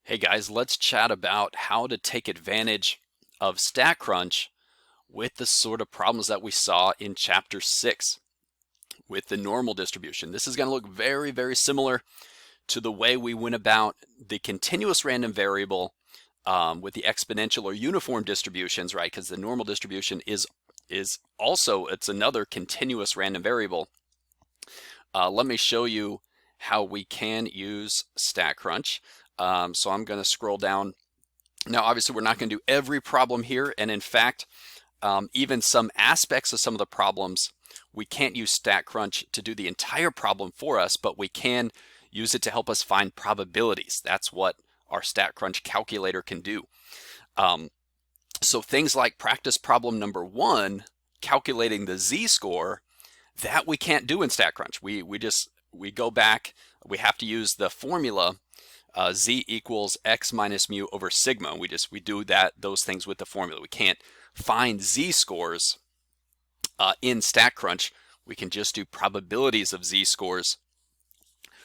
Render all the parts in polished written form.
Hey guys, let's chat about how to take advantage of StatCrunch with the sort of problems that we saw in Chapter 6 with the normal distribution. This is going to look very, very similar to the way we went about the continuous random variable with the exponential or uniform distributions, right? Because the normal distribution is also, it's another continuous random variable. Let me show you how we can use StatCrunch. So I'm going to scroll down. Now, obviously, we're not going to do every problem here. And in fact, even some aspects of some of the problems, we can't use StatCrunch to do the entire problem for us, but we can use it to help us find probabilities. That's what our StatCrunch calculator can do. So things like practice problem number 1, calculating the z-score, that we can't do in StatCrunch. We go back, we have to use the formula z equals x minus mu over sigma. We do those things with the formula. We can't find z-scores in StatCrunch. We can just do probabilities of z-scores.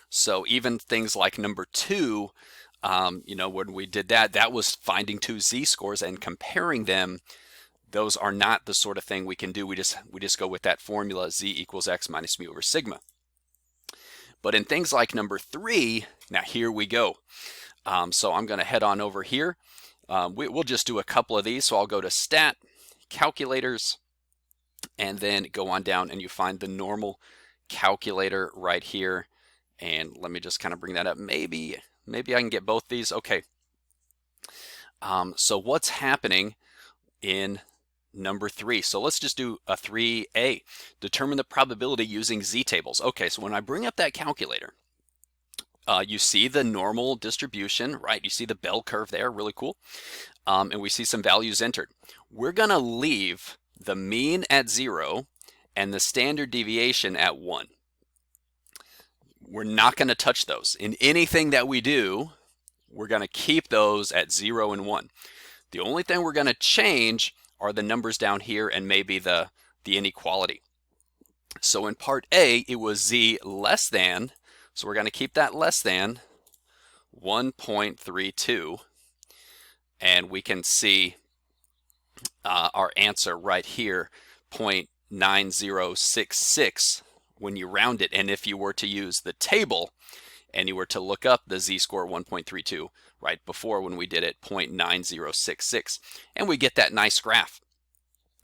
So even things like number 2, when we did that was finding 2 z-scores and comparing them. Those are not the sort of thing we can do. We just go with that formula, z equals x minus mu over sigma. But in things like number 3, now here we go. So I'm going to head on over here. We'll just do a couple of these. So I'll go to Stat, Calculators, and then go on down and you find the normal calculator right here. And let me just kind of bring that up. Maybe I can get both these. Okay. So what's happening in number 3? So let's just do a 3A. Determine the probability using z-tables. Okay, so when I bring up that calculator, you see the normal distribution, right? You see the bell curve there, really cool. And we see some values entered. We're going to leave the mean at 0 and the standard deviation at 1. We're not going to touch those. In anything that we do, we're going to keep those at 0 and 1. The only thing we're going to change are the numbers down here and maybe the inequality. So in part A, it was z less than, so we're going to keep that less than 1.32, and we can see our answer right here, 0.9066 when you round it. And if you were to use the table and you were to look up the z-score 1.32 right before when we did it, 0.9066, and we get that nice graph.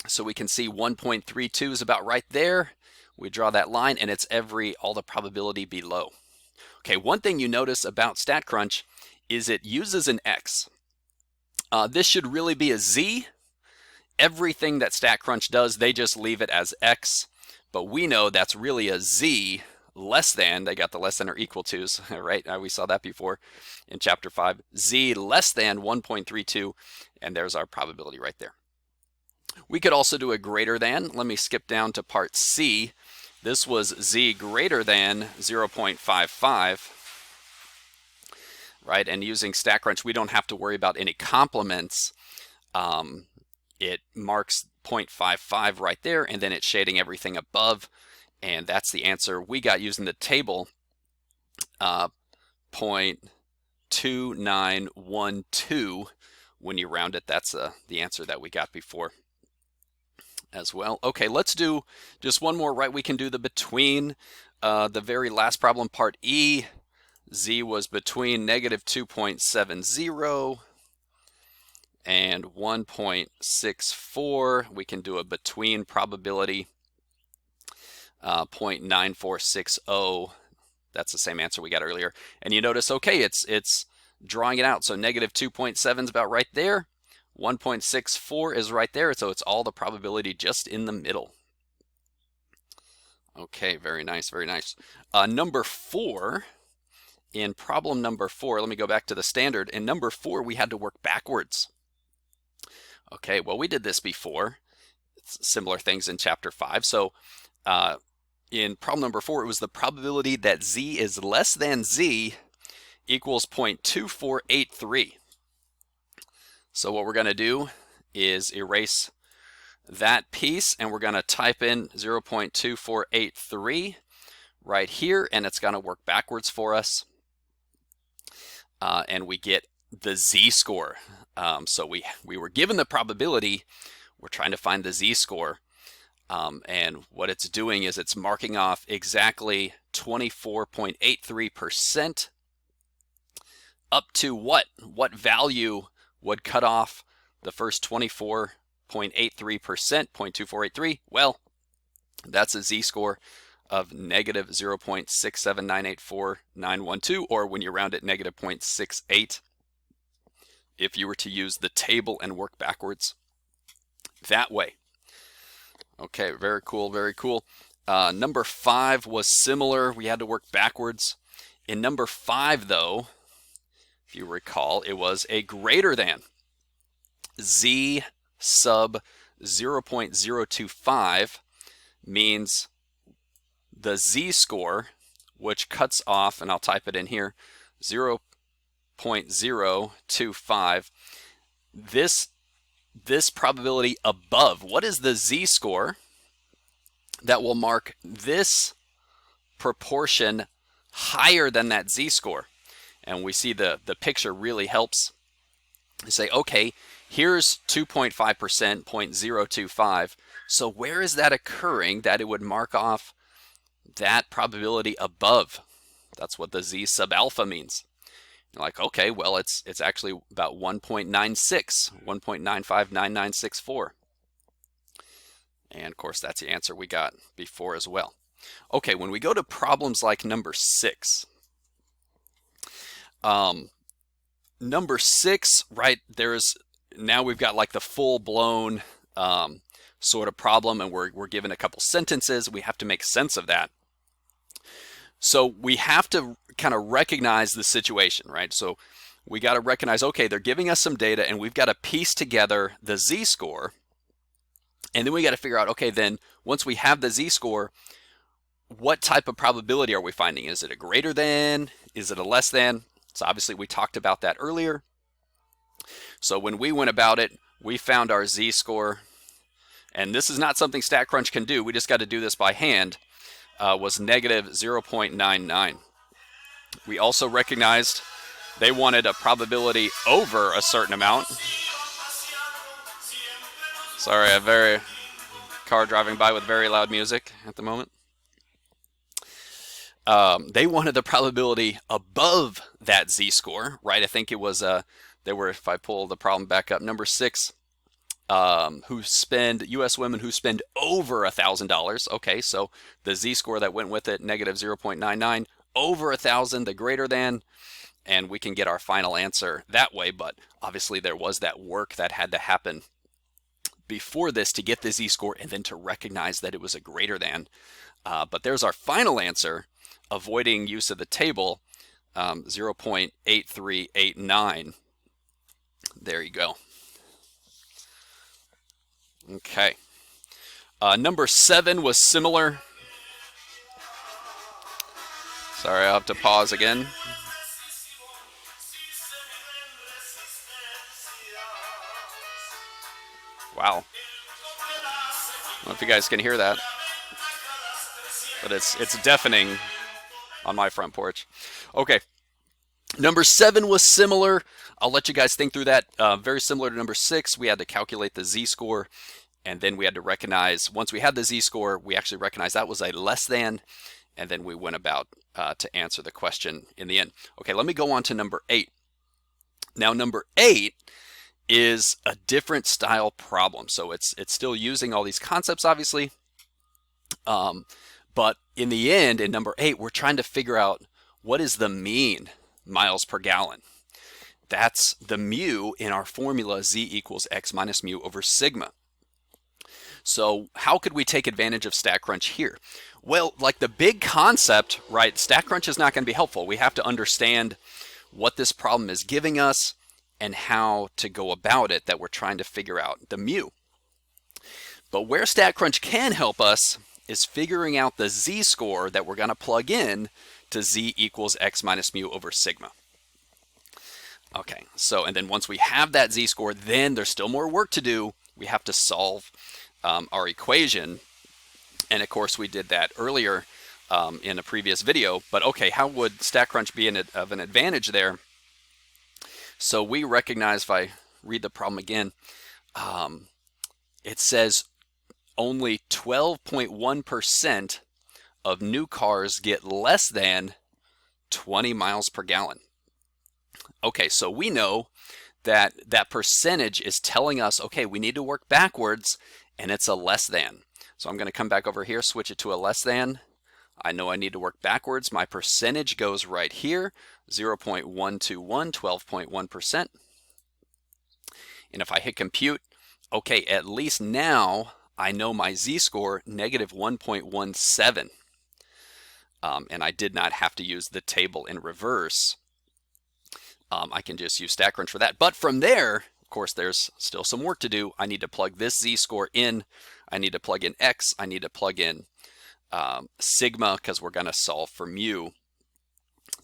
So we can see 1.32 is about right there. We draw that line and it's all the probability below. Okay, one thing you notice about StatCrunch is it uses an x. This should really be a z. Everything that StatCrunch does, they just leave it as x, but we know that's really a z less than, they got the less than or equal to's, right? We saw that before in chapter 5, z less than 1.32, and there's our probability right there. We could also do a greater than. Let me skip down to part C. This was z greater than 0.55, right? And using StatCrunch, we don't have to worry about any complements. It marks 0.55 right there, and then it's shading everything above. And that's the answer we got using the table, 0.2912. When you round it, that's the answer that we got before as well. Okay, let's do just one more, right? We can do the between. The very last problem, part E, z was between negative 2.70 and 1.64. We can do a between probability. 0.9460. That's the same answer we got earlier. And you notice, okay, it's drawing it out. So negative 2.7 is about right there. 1.64 is right there. So it's all the probability just in the middle. Okay, very nice, very nice. Number 4, in problem number 4, let me go back to the standard. In number 4, we had to work backwards. Okay, well, we did this before. It's similar things in chapter 5. So in problem number 4, it was the probability that z is less than z equals 0.2483. So what we're going to do is erase that piece, and we're going to type in 0.2483 right here, and it's going to work backwards for us. And we get the z-score. So we were given the probability. We're trying to find the z-score. And what it's doing is it's marking off exactly 24.83%. Up to what? What value would cut off the first 24.83%, 0.2483? Well, that's a z-score of negative 0.67984,912, or when you round it, negative 0.68. If you were to use the table and work backwards that way. Okay, very cool, very cool. Number 5 was similar. We had to work backwards. In number 5, though, if you recall, it was a greater than. Z sub 0.025 means the z-score, which cuts off, and I'll type it in here, 0.025. This probability above. What is the z-score that will mark this proportion higher than that z-score? And we see the picture really helps. You say, okay, here's 2.5%, 0.025. So where is that occurring that it would mark off that probability above? That's what the z sub alpha means. You're like, okay, well, it's actually about 1.96, 1.959964. And of course, that's the answer we got before as well. Okay, when we go to problems like number 6, number 6, right, now we've got like the full-blown sort of problem, and we're given a couple sentences. We have to make sense of that. So we have to kind of recognize the situation, right? So we got to recognize, okay, they're giving us some data, and we've got to piece together the z-score. And then we got to figure out, okay, then once we have the z-score, what type of probability are we finding? Is it a greater than? Is it a less than? So obviously we talked about that earlier. So when we went about it, we found our z-score, and this is not something StatCrunch can do. We just got to do this by hand. Was negative 0.99. We also recognized they wanted a probability over a certain amount. Sorry, a very car driving by with very loud music at the moment. They wanted the probability above that z-score, right? I think it was, there were, if I pull the problem back up, number 6, U.S. women who spend over $1,000. Okay, so the z-score that went with it, negative 0.99, over 1,000, the greater than, and we can get our final answer that way. But obviously there was that work that had to happen before this to get the z-score and then to recognize that it was a greater than. But there's our final answer, avoiding use of the table, 0.8389. There you go. Okay. Number 7 was similar. Sorry, I'll have to pause again. Wow. I don't know if you guys can hear that, but it's deafening on my front porch. Okay. Number 7 was similar. I'll let you guys think through that. Very similar to number 6. We had to calculate the z-score, and then we had to recognize, once we had the z-score, we actually recognized that was a less than, and then we went about to answer the question in the end. Okay, let me go on to number 8. Now, number 8 is a different style problem. So it's still using all these concepts, obviously. But in the end, in number 8, we're trying to figure out what is the mean miles per gallon. That's the mu in our formula, z equals x minus mu over sigma. So how could we take advantage of StatCrunch here? Well, like the big concept, right, StatCrunch is not going to be helpful. We have to understand what this problem is giving us and how to go about it, that we're trying to figure out the mu. But where StatCrunch can help us is figuring out the z-score that we're going to plug in to z equals x minus mu over sigma. Okay, so, and then once we have that z-score, then there's still more work to do. We have to solve our equation. And of course, we did that earlier in a previous video. But okay, how would StatCrunch be of an advantage there? So we recognize, if I read the problem again, it says only 12.1% of new cars get less than 20 miles per gallon. Okay, so we know that that percentage is telling us, okay, we need to work backwards, and it's a less than. So I'm going to come back over here, switch it to a less than. I know I need to work backwards. My percentage goes right here, 0.121, 12.1%. And if I hit compute, okay, at least now I know my z-score, negative 1.17. And I did not have to use the table in reverse. I can just use StatCrunch for that. But from there, of course, there's still some work to do. I need to plug this z-score in. I need to plug in x. I need to plug in sigma, because we're going to solve for mu.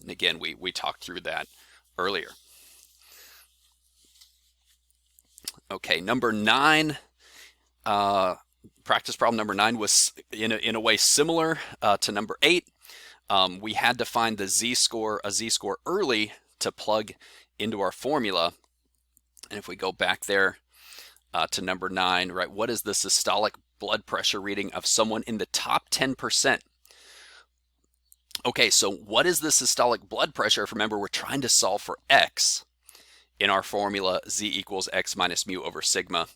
And again, we talked through that earlier. Okay, number 9, practice problem number 9 was in a way similar to number 8. We had to find the z-score, a z-score early to plug into our formula. And if we go back there to number 9, right, what is the systolic blood pressure reading of someone in the top 10%? Okay, so what is the systolic blood pressure? If remember, we're trying to solve for x in our formula, z equals x minus mu over sigma.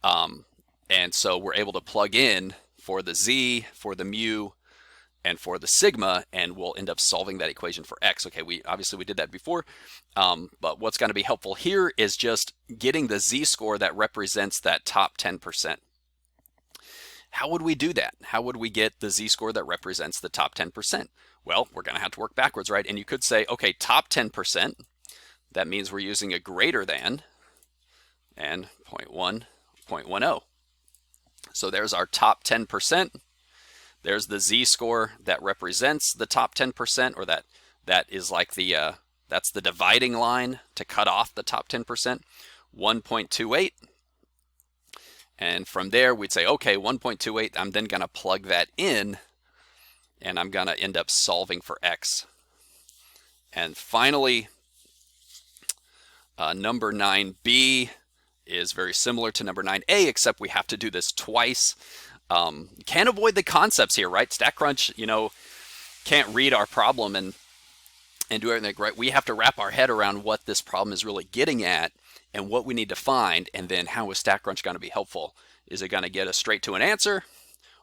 And so we're able to plug in for the z, for the mu, and for the sigma, and we'll end up solving that equation for x. Okay, obviously we did that before, but what's going to be helpful here is just getting the z-score that represents that top 10%. How would we do that? How would we get the z-score that represents the top 10%? Well, we're going to have to work backwards, right? And you could say, okay, top 10%, that means we're using a greater than and 0.10. So there's our top 10%. There's the z-score that represents the top 10%, or that is like the that's the dividing line to cut off the top 10%, 1.28. And from there, we'd say, okay, 1.28, I'm then going to plug that in, and I'm going to end up solving for x. And finally, number 9b is very similar to number 9a, except we have to do this twice. Can't avoid the concepts here, right? StatCrunch, can't read our problem and do everything, right? We have to wrap our head around what this problem is really getting at and what we need to find, and then how is StatCrunch going to be helpful? Is it going to get us straight to an answer,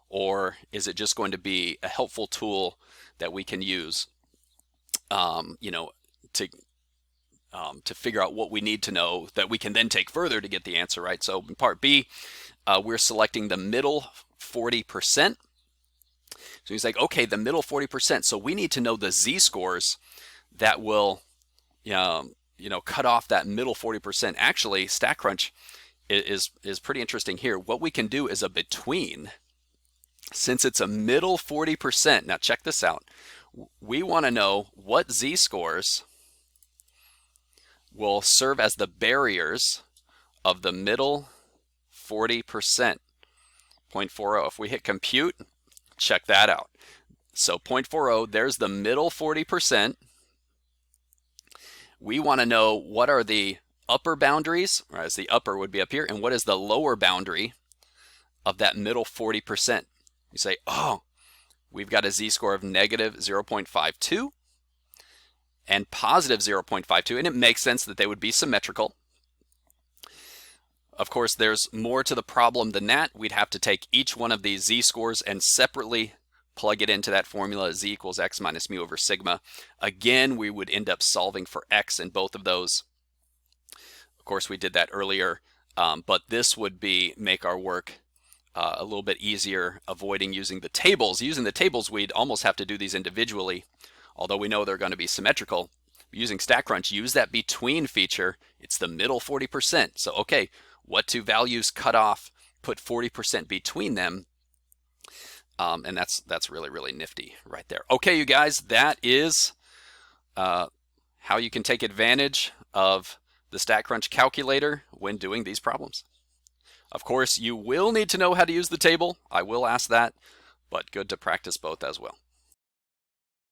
or is it just going to be a helpful tool that we can use, to figure out what we need to know that we can then take further to get the answer, right? So in part B, we're selecting the middle 40%. So he's like, okay, the middle 40%. So we need to know the z-scores that will, cut off that middle 40%. Actually, StatCrunch is pretty interesting here. What we can do is a between. Since it's a middle 40%, now check this out. We want to know what z-scores will serve as the barriers of the middle 40%. 0.40. If we hit compute, check that out. So 0.40, there's the middle 40%. We want to know what are the upper boundaries, or as the upper would be up here, and what is the lower boundary of that middle 40%. You say, oh, we've got a z-score of negative 0.52 and positive 0.52, and it makes sense that they would be symmetrical. Of course, there's more to the problem than that. We'd have to take each one of these z-scores and separately plug it into that formula, z equals x minus mu over sigma. Again, we would end up solving for x in both of those. Of course, we did that earlier, but this would make our work a little bit easier, avoiding using the tables. Using the tables, we'd almost have to do these individually, although we know they're going to be symmetrical. Using StatCrunch, use that between feature. It's the middle 40%. So, okay, what two values cut off, put 40% between them, and that's really, really nifty right there. Okay, you guys, that is how you can take advantage of the StatCrunch calculator when doing these problems. Of course, you will need to know how to use the table. I will ask that, but good to practice both as well.